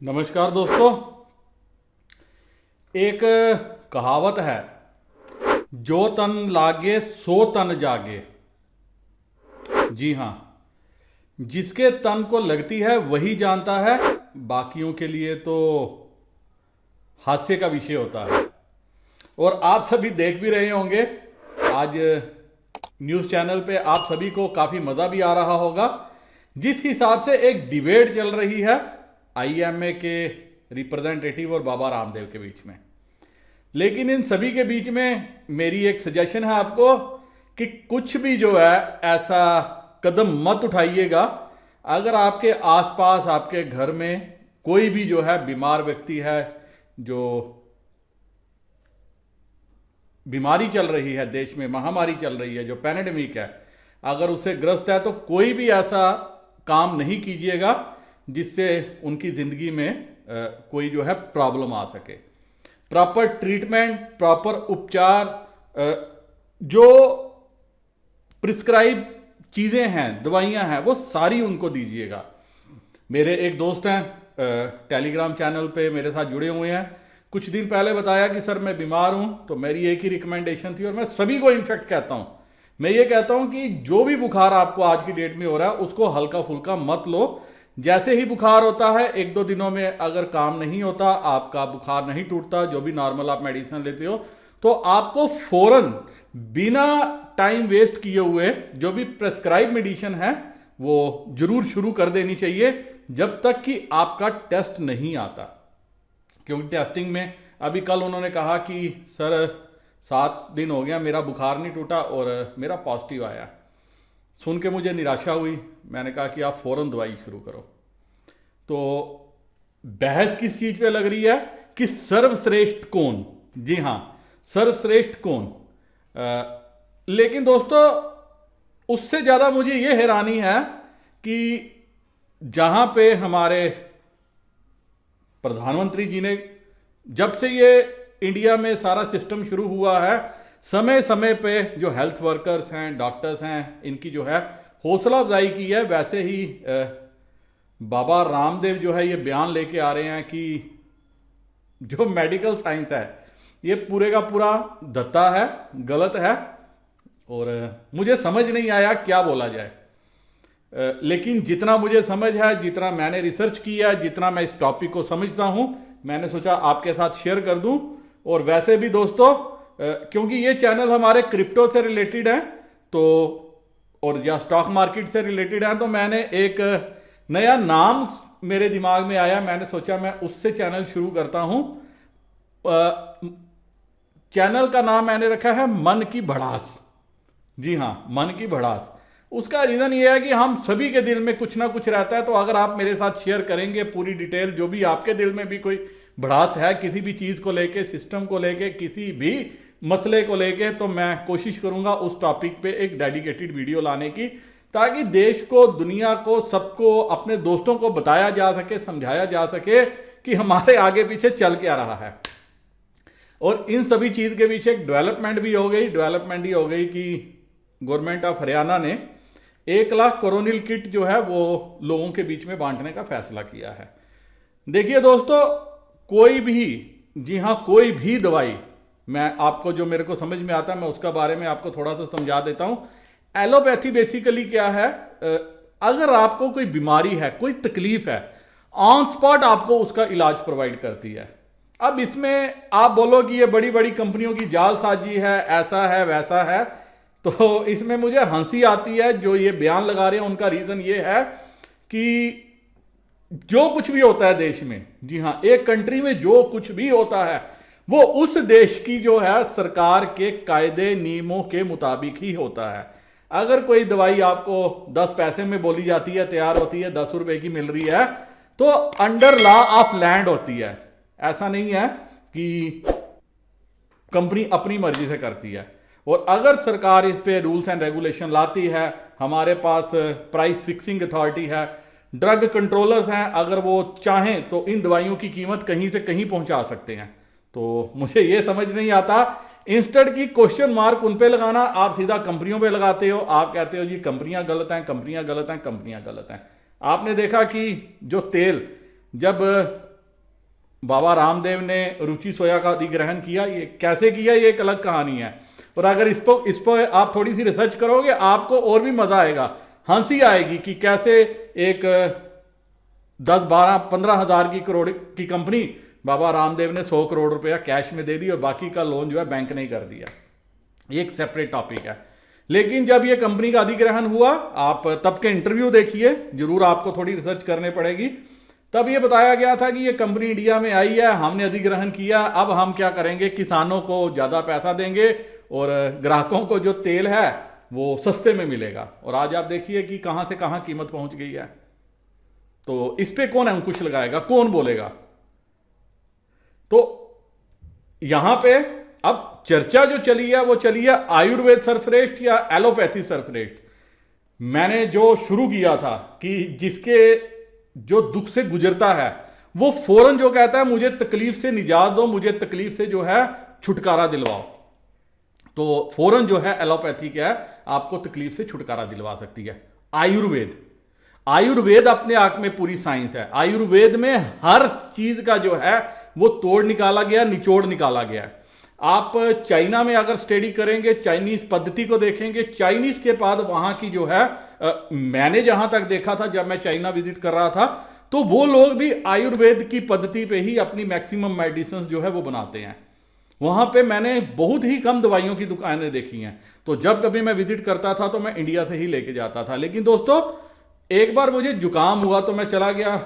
नमस्कार दोस्तों। एक कहावत है, जो तन लागे सो तन जागे। जी हाँ, जिसके तन को लगती है वही जानता है, बाकियों के लिए तो हास्य का विषय होता है। और आप सभी देख भी रहे होंगे, आज न्यूज़ चैनल पे आप सभी को काफ़ी मज़ा भी आ रहा होगा। जिस हिसाब से एक डिबेट चल रही है आईएमए के रिप्रेजेंटेटिव और बाबा रामदेव के बीच में, लेकिन इन सभी के बीच में मेरी एक सजेशन है आपको कि कुछ भी जो है ऐसा कदम मत उठाइएगा। अगर आपके आसपास आपके घर में कोई भी जो है बीमार व्यक्ति है, जो बीमारी चल रही है, देश में महामारी चल रही है, जो पैंडेमिक है, अगर उससे ग्रस्त है तो कोई भी ऐसा काम नहीं कीजिएगा जिससे उनकी ज़िंदगी में कोई जो है प्रॉब्लम आ सके। प्रॉपर ट्रीटमेंट, प्रॉपर उपचार, जो प्रिस्क्राइब चीज़ें हैं, दवाइयाँ हैं, वो सारी उनको दीजिएगा। मेरे एक दोस्त हैं, टेलीग्राम चैनल पे मेरे साथ जुड़े हुए हैं, कुछ दिन पहले बताया कि सर मैं बीमार हूँ, तो मेरी एक ही रिकमेंडेशन थी और मैं सभी को इनफेक्ट कहता हूँ, मैं ये कहता हूँ कि जो भी बुखार आपको आज की डेट में हो रहा है उसको हल्का फुल्का मत लो। जैसे ही बुखार होता है, एक दो दिनों में अगर काम नहीं होता, आपका बुखार नहीं टूटता, जो भी नॉर्मल आप मेडिसिन लेते हो, तो आपको फौरन बिना टाइम वेस्ट किए हुए जो भी प्रेस्क्राइब मेडिसिन है वो जरूर शुरू कर देनी चाहिए, जब तक कि आपका टेस्ट नहीं आता। क्योंकि टेस्टिंग में अभी कल उन्होंने कहा कि सर 7 दिन हो गया मेरा बुखार नहीं टूटा और मेरा पॉजिटिव आया। सुन के मुझे निराशा हुई। मैंने कहा कि आप फौरन दवाई शुरू करो। तो बहस किस चीज़ पे लग रही है कि सर्वश्रेष्ठ कौन? जी हाँ, सर्वश्रेष्ठ कौन। लेकिन दोस्तों, उससे ज़्यादा मुझे ये हैरानी है कि जहाँ पे हमारे प्रधानमंत्री जी ने, जब से ये इंडिया में सारा सिस्टम शुरू हुआ है, समय समय पे जो हेल्थ वर्कर्स हैं, डॉक्टर्स हैं, इनकी जो है हौसला अफजाई की है, वैसे ही बाबा रामदेव जो है ये बयान लेके आ रहे हैं कि जो मेडिकल साइंस है ये पूरे का पूरा धत्ता है, गलत है, और मुझे समझ नहीं आया क्या बोला जाए। लेकिन जितना मुझे समझ है, जितना मैंने रिसर्च किया, जितना मैं इस टॉपिक को समझता हूं, मैंने सोचा आपके साथ शेयर कर दूं। और वैसे भी दोस्तों, क्योंकि ये चैनल हमारे क्रिप्टो से रिलेटेड है तो, और या स्टॉक मार्केट से रिलेटेड है, तो मैंने एक नया नाम मेरे दिमाग में आया, मैंने सोचा मैं उससे चैनल शुरू करता हूं। चैनल का नाम मैंने रखा है मन की भड़ास। जी हाँ, मन की भड़ास। उसका रीज़न ये है कि हम सभी के दिल में कुछ ना कुछ रहता है, तो अगर आप मेरे साथ शेयर करेंगे पूरी डिटेल, जो भी आपके दिल में भी कोई भड़ास है किसी भी चीज़ को लेके, सिस्टम को लेके, किसी भी मसले को लेके, तो मैं कोशिश करूंगा उस टॉपिक पे एक डेडिकेटेड वीडियो लाने की, ताकि देश को, दुनिया को, सबको, अपने दोस्तों को बताया जा सके, समझाया जा सके कि हमारे आगे पीछे चल क्या रहा है। और इन सभी चीज़ के पीछे एक डेवलपमेंट भी हो गई। डेवलपमेंट ही हो गई कि गवर्नमेंट ऑफ हरियाणा ने 1 लाख कोरोनिल किट जो है वो लोगों के बीच में बांटने का फैसला किया है। देखिए दोस्तों, कोई भी, जी हाँ, कोई भी दवाई, मैं आपको जो मेरे को समझ में आता है मैं उसका बारे में आपको थोड़ा सा समझा देता हूं। एलोपैथी बेसिकली क्या है, अगर आपको कोई बीमारी है, कोई तकलीफ है, ऑन स्पॉट आपको उसका इलाज प्रोवाइड करती है। अब इसमें आप बोलो कि ये बड़ी बड़ी कंपनियों की जालसाजी है, ऐसा है, वैसा है, तो इसमें मुझे हंसी आती है। जो ये बयान लगा रहे हैं उनका रीजन ये है कि जो कुछ भी होता है देश में, जी हाँ, एक कंट्री में जो कुछ भी होता है वो उस देश की जो है सरकार के कायदे नियमों के मुताबिक ही होता है। अगर कोई दवाई आपको 10 पैसे में बोली जाती है, तैयार होती है, 10 रुपए की मिल रही है, तो अंडर लॉ ऑफ लैंड होती है। ऐसा नहीं है कि कंपनी अपनी मर्जी से करती है। और अगर सरकार इस पे रूल्स एंड रेगुलेशन लाती है, हमारे पास प्राइस फिक्सिंग अथॉरिटी है, ड्रग कंट्रोलर्स हैं, अगर वो चाहें तो इन दवाइयों की कीमत कहीं से कहीं पहुंचा सकते हैं। तो मुझे ये समझ नहीं आता, इंस्टेड की क्वेश्चन मार्क उन पे लगाना, आप सीधा कंपनियों पे लगाते हो। आप कहते हो जी कंपनियां गलत हैं, कंपनियां गलत हैं, कंपनियां गलत हैं। आपने देखा कि जो तेल, जब बाबा रामदेव ने रुचि सोया का अधिग्रहण किया, ये कैसे किया ये एक अलग कहानी है। और अगर इस पर आप थोड़ी सी रिसर्च करोगे आपको और भी मजा आएगा, हंसी आएगी कि कैसे एक 10-12-15 हज़ार की करोड़ की कंपनी बाबा रामदेव ने 100 करोड़ रुपया कैश में दे दी और बाकी का लोन जो है बैंक ने ही कर दिया। ये एक सेपरेट टॉपिक है। लेकिन जब ये कंपनी का अधिग्रहण हुआ, आप तब के इंटरव्यू देखिए, जरूर आपको थोड़ी रिसर्च करनी पड़ेगी, तब ये बताया गया था कि ये कंपनी इंडिया में आई है, हमने अधिग्रहण किया, अब हम क्या करेंगे, किसानों को ज़्यादा पैसा देंगे और ग्राहकों को जो तेल है वो सस्ते में मिलेगा। और आज आप देखिए कि कहाँ से कहाँ कीमत पहुंच गई है। तो इस पे कौन अंकुश लगाएगा, कौन बोलेगा? तो यहां पे अब चर्चा जो चली है वो चली है आयुर्वेद सर्वश्रेष्ठ या एलोपैथी सर्वश्रेष्ठ। मैंने जो शुरू किया था कि जिसके जो दुख से गुजरता है वो फौरन जो कहता है मुझे तकलीफ से निजात दो, मुझे तकलीफ से जो है छुटकारा दिलवाओ, तो फौरन जो है एलोपैथी क्या है, आपको तकलीफ से छुटकारा दिलवा सकती है। आयुर्वेद अपने आप में पूरी साइंस है। आयुर्वेद में हर चीज का जो है वो तोड़ निकाला गया, निचोड़ निकाला गया है। आप चाइना में अगर स्टडी करेंगे, चाइनीज पद्धति को देखेंगे, चाइनीज के बाद वहां की जो है मैंने जहां तक देखा था जब मैं चाइना विजिट कर रहा था, तो वो लोग भी आयुर्वेद की पद्धति पे ही अपनी मैक्सिमम मेडिसिन जो है वो बनाते हैं। वहां पे मैंने बहुत ही कम दवाइयों की दुकानें देखी हैं। तो जब कभी मैं विजिट करता था तो मैं इंडिया से ही लेके जाता था। लेकिन दोस्तों एक बार मुझे जुकाम हुआ तो मैं चला गया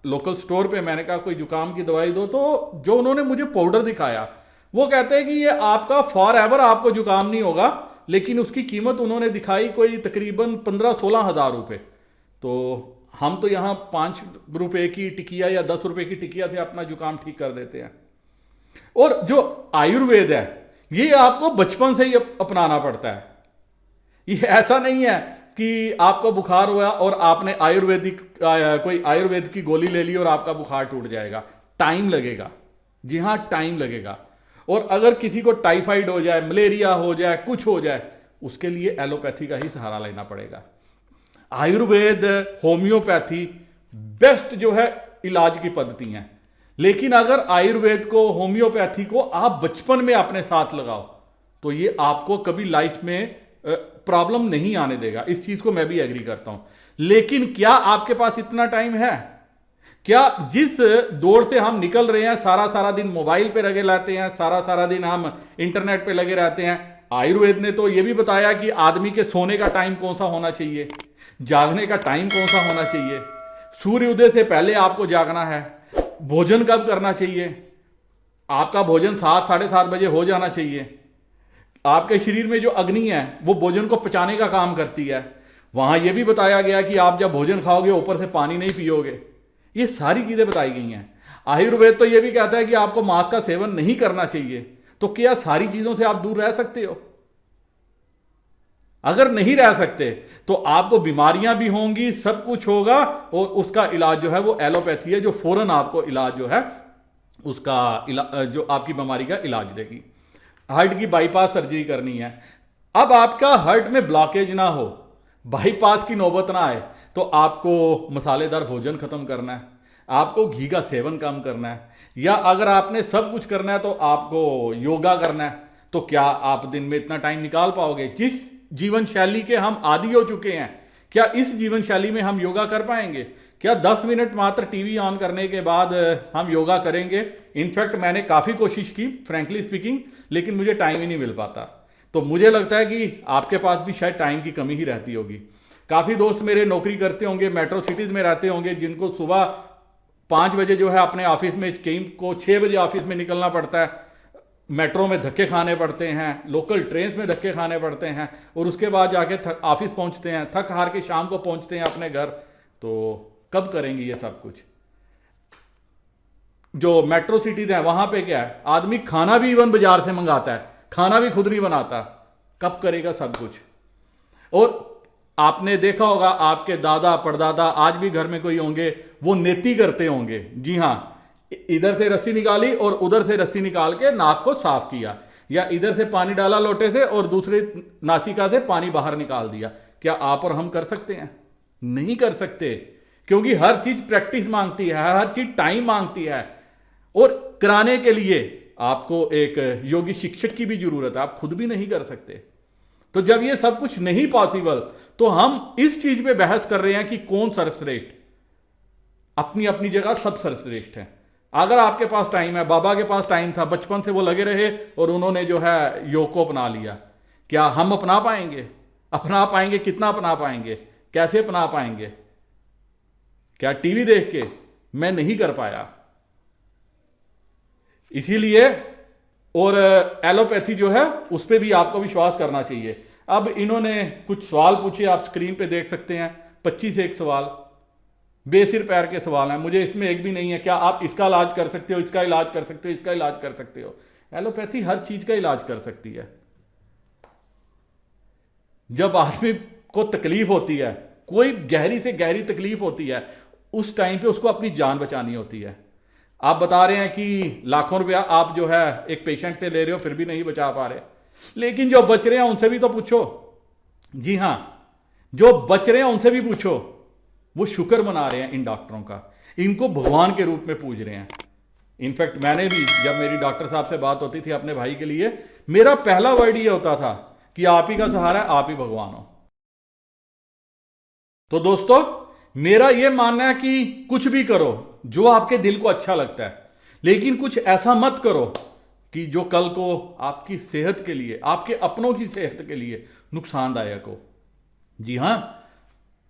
लोकल स्टोर पे, मैंने कहा कोई जुकाम की दवाई दो, तो जो उन्होंने मुझे पाउडर दिखाया वो कहते हैं कि ये आपका फॉर एवर आपको जुकाम नहीं होगा, लेकिन उसकी कीमत उन्होंने दिखाई कोई तकरीबन 15-16 हज़ार रुपये। तो हम तो यहाँ 5 रुपए की टिकिया या 10 रुपए की टिकिया से अपना जुकाम ठीक कर देते हैं। और जो आयुर्वेद है ये आपको बचपन से ही अपनाना पड़ता है। ये ऐसा नहीं है कि आपको बुखार हुआ और आपने कोई आयुर्वेद की गोली ले ली और आपका बुखार टूट जाएगा। टाइम लगेगा, जी हाँ टाइम लगेगा। और अगर किसी को टाइफाइड हो जाए, मलेरिया हो जाए, कुछ हो जाए, उसके लिए एलोपैथी का ही सहारा लेना पड़ेगा। आयुर्वेद, होम्योपैथी बेस्ट जो है इलाज की पद्धति है। लेकिन अगर आयुर्वेद को, होम्योपैथी को आप बचपन में अपने साथ लगाओ तो ये आपको कभी लाइफ में प्रॉब्लम नहीं आने देगा। इस चीज को मैं भी एग्री करता हूं। लेकिन क्या आपके पास इतना टाइम है? क्या जिस दौड़ से हम निकल रहे हैं, सारा सारा दिन मोबाइल पे लगे रहते हैं, सारा सारा दिन हम इंटरनेट पे लगे रहते हैं, आयुर्वेद ने तो यह भी बताया कि आदमी के सोने का टाइम कौन सा होना चाहिए, जागने का टाइम कौन सा होना चाहिए, सूर्य उदय से पहले आपको जागना है, भोजन कब करना चाहिए, आपका भोजन 7-7:30 बजे हो जाना चाहिए। आपके शरीर में जो अग्नि है वो भोजन को पचाने का काम करती है। वहां यह भी बताया गया कि आप जब भोजन खाओगे ऊपर से पानी नहीं पियोगे। ये सारी चीजें बताई गई हैं। आयुर्वेद तो यह भी कहता है कि आपको मांस का सेवन नहीं करना चाहिए। तो क्या सारी चीजों से आप दूर रह सकते हो? अगर नहीं रह सकते तो आपको बीमारियां भी होंगी, सब कुछ होगा, और उसका इलाज जो है वो एलोपैथी है, जो फौरन आपको इलाज जो है उसका जो आपकी बीमारी का इलाज देगी। हार्ट की बाईपास सर्जरी करनी है, अब आपका हार्ट में ब्लॉकेज ना हो, बाईपास की नौबत ना आए, तो आपको मसालेदार भोजन खत्म करना है, आपको घी का सेवन कम करना है, या अगर आपने सब कुछ करना है तो आपको योगा करना है। तो क्या आप दिन में इतना टाइम निकाल पाओगे? जिस जीवन शैली के हम आदी हो चुके हैं, क्या इस जीवन शैली में हम योगा कर पाएंगे? क्या 10 मिनट मात्र टीवी ऑन करने के बाद हम योगा करेंगे? इनफैक्ट मैंने काफ़ी कोशिश की फ्रैंकली स्पीकिंग, लेकिन मुझे टाइम ही नहीं मिल पाता। तो मुझे लगता है कि आपके पास भी शायद टाइम की कमी ही रहती होगी। काफ़ी दोस्त मेरे नौकरी करते होंगे, मेट्रो सिटीज़ में रहते होंगे, जिनको सुबह 5 बजे जो है अपने ऑफिस में, कई को 6 बजे ऑफिस में निकलना पड़ता है, मेट्रो में धक्के खाने पड़ते हैं, लोकल ट्रेन में धक्के खाने पड़ते हैं, और उसके बाद जाके ऑफिस पहुंचते हैं, थक हार के शाम को पहुंचते हैं अपने घर। तो कब करेंगे ये सब कुछ? जो मेट्रो सिटीज हैं वहां पे क्या है, आदमी खाना भी इवन बाजार से मंगाता है, खाना भी खुद नहीं बनाता। कब करेगा सब कुछ? और आपने देखा होगा आपके दादा परदादा, आज भी घर में कोई होंगे, वो नेती करते होंगे। जी हां, इधर से रस्सी निकाली और उधर से रस्सी निकाल के नाक को साफ किया, या इधर से पानी डाला लोटे से और दूसरे नासिका से पानी बाहर निकाल दिया। क्या आप और हम कर सकते हैं? नहीं कर सकते, क्योंकि हर चीज प्रैक्टिस मांगती है, हर चीज टाइम मांगती है। और कराने के लिए आपको एक योगी शिक्षक की भी जरूरत है, आप खुद भी नहीं कर सकते। तो जब ये सब कुछ नहीं पॉसिबल, तो हम इस चीज पे बहस कर रहे हैं कि कौन सर्वश्रेष्ठ। अपनी अपनी जगह सब सर्वश्रेष्ठ हैं। अगर आपके पास टाइम है, बाबा के पास टाइम था, बचपन से वो लगे रहे और उन्होंने जो है योग को अपना लिया, क्या हम अपना पाएंगे? अपना पाएंगे? कितना अपना पाएंगे? कैसे अपना पाएंगे? क्या टीवी देख के? मैं नहीं कर पाया। इसीलिए और एलोपैथी जो है उस पर भी आपको विश्वास करना चाहिए। अब इन्होंने कुछ सवाल पूछे, आप स्क्रीन पे देख सकते हैं, 25 एक सवाल, बेसिर पैर के सवाल हैं। मुझे इसमें एक भी नहीं है क्या आप इसका इलाज कर सकते हो, इसका इलाज कर सकते हो, इसका इलाज कर सकते हो। एलोपैथी हर चीज का इलाज कर सकती है। जब आदमी को तकलीफ होती है, कोई गहरी से गहरी तकलीफ होती है, उस टाइम पे उसको अपनी जान बचानी होती है। आप बता रहे हैं कि लाखों रुपया आप जो है एक पेशेंट से ले रहे हो, फिर भी नहीं बचा पा रहे, लेकिन जो बच रहे हैं उनसे भी तो पूछो। जी हां, जो बच रहे हैं उनसे भी पूछो। वो शुक्र मना रहे हैं इन डॉक्टरों का, इनको भगवान के रूप में पूज रहे हैं। इनफैक्ट मैंने भी, जब मेरी डॉक्टर साहब से बात होती थी अपने भाई के लिए, मेरा पहला वर्ड ये होता था कि आप ही का सहारा है, आप ही भगवान हो। तो दोस्तों, मेरा यह मानना है कि कुछ भी करो जो आपके दिल को अच्छा लगता है, लेकिन कुछ ऐसा मत करो कि जो कल को आपकी सेहत के लिए, आपके अपनों की सेहत के लिए नुकसानदायक हो। जी हां,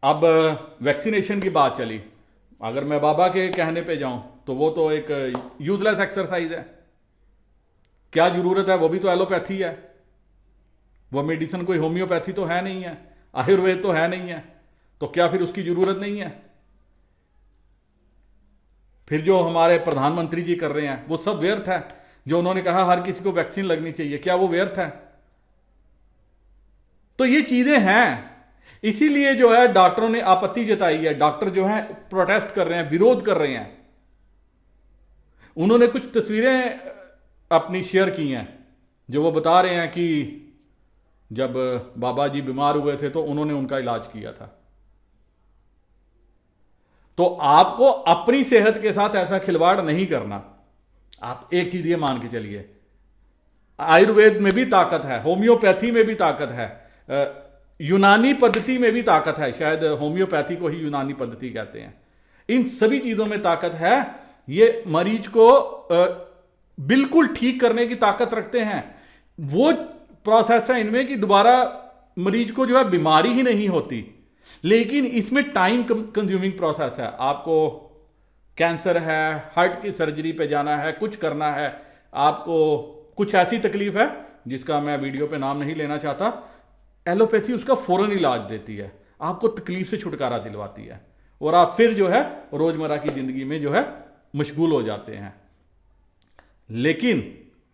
अब वैक्सीनेशन की बात चली, अगर मैं बाबा के कहने पे जाऊं तो वो तो एक यूजलेस एक्सरसाइज है। क्या जरूरत है? वो भी तो एलोपैथी है। वो मेडिसिन कोई होम्योपैथी तो है नहीं है, आयुर्वेद तो है नहीं है, तो क्या फिर उसकी जरूरत नहीं है? फिर जो हमारे प्रधानमंत्री जी कर रहे हैं वो सब व्यर्थ है। जो उन्होंने कहा हर किसी को वैक्सीन लगनी चाहिए, क्या वो व्यर्थ है? तो ये चीजें हैं। इसीलिए जो है डॉक्टरों ने आपत्ति जताई है, डॉक्टर जो है प्रोटेस्ट कर रहे हैं, विरोध कर रहे हैं। उन्होंने कुछ तस्वीरें अपनी शेयर की हैं जो वो बता रहे हैं कि जब बाबा जी बीमार हुए थे तो उन्होंने उनका इलाज किया था। तो आपको अपनी सेहत के साथ ऐसा खिलवाड़ नहीं करना। आप एक चीज ये मान के चलिए, आयुर्वेद में भी ताकत है, होम्योपैथी में भी ताकत है, यूनानी पद्धति में भी ताकत है। शायद होम्योपैथी को ही यूनानी पद्धति कहते हैं। इन सभी चीजों में ताकत है। ये मरीज को बिल्कुल ठीक करने की ताकत रखते हैं। वो प्रोसेस है इनमें कि दोबारा मरीज को जो है बीमारी ही नहीं होती। लेकिन इसमें टाइम कंज्यूमिंग प्रोसेस है। आपको कैंसर है, हार्ट की सर्जरी पे जाना है, कुछ करना है, आपको कुछ ऐसी तकलीफ है जिसका मैं वीडियो पे नाम नहीं लेना चाहता, एलोपैथी उसका फौरन इलाज देती है, आपको तकलीफ से छुटकारा दिलवाती है, और आप फिर जो है रोजमर्रा की जिंदगी में जो है मशगूल हो जाते हैं। लेकिन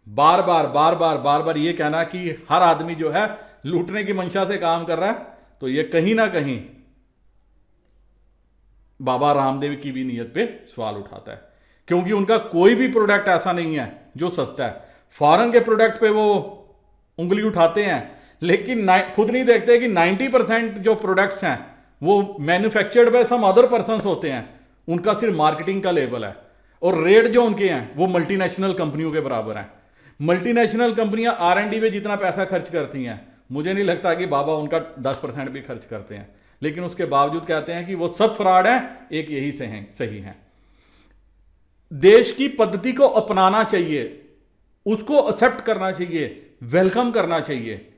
बार बार ये कहना कि हर आदमी जो है लूटने की मंशा से काम कर रहा है, तो ये कहीं ना कहीं बाबा रामदेव की भी नीयत पे सवाल उठाता है। क्योंकि उनका कोई भी प्रोडक्ट ऐसा नहीं है जो सस्ता है। फॉरेन के प्रोडक्ट पे वो उंगली उठाते हैं, लेकिन खुद नहीं देखते कि 90% जो प्रोडक्ट्स हैं वो manufactured by some other persons होते हैं। उनका सिर्फ मार्केटिंग का लेवल है, और रेट जो उनके हैं वो मल्टीनेशनल कंपनियों के बराबर हैं। मल्टीनेशनल कंपनियां R&D में जितना पैसा खर्च करती हैं, मुझे नहीं लगता कि बाबा उनका 10% भी खर्च करते हैं। लेकिन उसके बावजूद कहते हैं कि वो सब फ्रॉड हैं, एक यही से हैं, सही हैं। देश की पद्धति को अपनाना चाहिए, उसको एक्सेप्ट करना चाहिए, वेलकम करना चाहिए।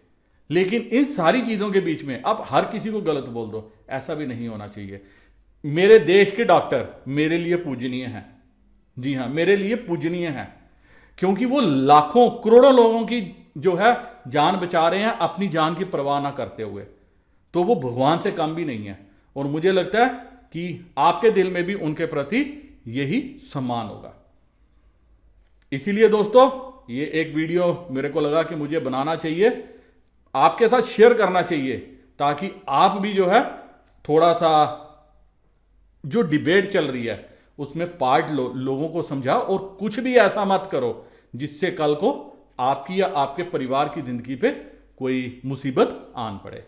लेकिन इन सारी चीजों के बीच में आप हर किसी को गलत बोल दो, ऐसा भी नहीं होना चाहिए। मेरे देश के डॉक्टर मेरे लिए पूजनीय हैं। जी हां, मेरे लिए पूजनीय हैं, क्योंकि वो लाखों करोड़ों लोगों की जो है जान बचा रहे हैं अपनी जान की परवाह ना करते हुए। तो वो भगवान से कम भी नहीं है, और मुझे लगता है कि आपके दिल में भी उनके प्रति यही सम्मान होगा। इसीलिए दोस्तों, ये एक वीडियो मेरे को लगा कि मुझे बनाना चाहिए, आपके साथ शेयर करना चाहिए, ताकि आप भी जो है थोड़ा सा जो डिबेट चल रही है उसमें पार्ट लो, लोगों को समझाओ, और कुछ भी ऐसा मत करो जिससे कल को आपकी या आपके परिवार की जिंदगी पे कोई मुसीबत आन पड़े।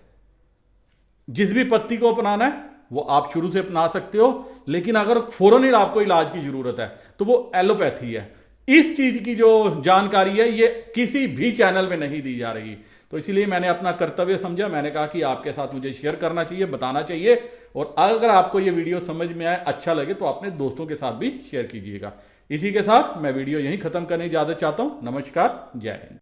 जिस भी पद्धति को अपनाना है वो आप शुरू से अपना सकते हो, लेकिन अगर फौरन ही आपको इलाज की जरूरत है तो वो एलोपैथी है। इस चीज की जो जानकारी है ये किसी भी चैनल पे नहीं दी जा रही, तो इसलिए मैंने अपना कर्तव्य समझा, मैंने कहा कि आपके साथ मुझे शेयर करना चाहिए, बताना चाहिए। और अगर आपको ये वीडियो समझ में आए, अच्छा लगे, तो अपने दोस्तों के साथ भी शेयर कीजिएगा। इसी के साथ मैं वीडियो यहीं खत्म करने की इजाजत चाहता हूं। नमस्कार, जय हिंद।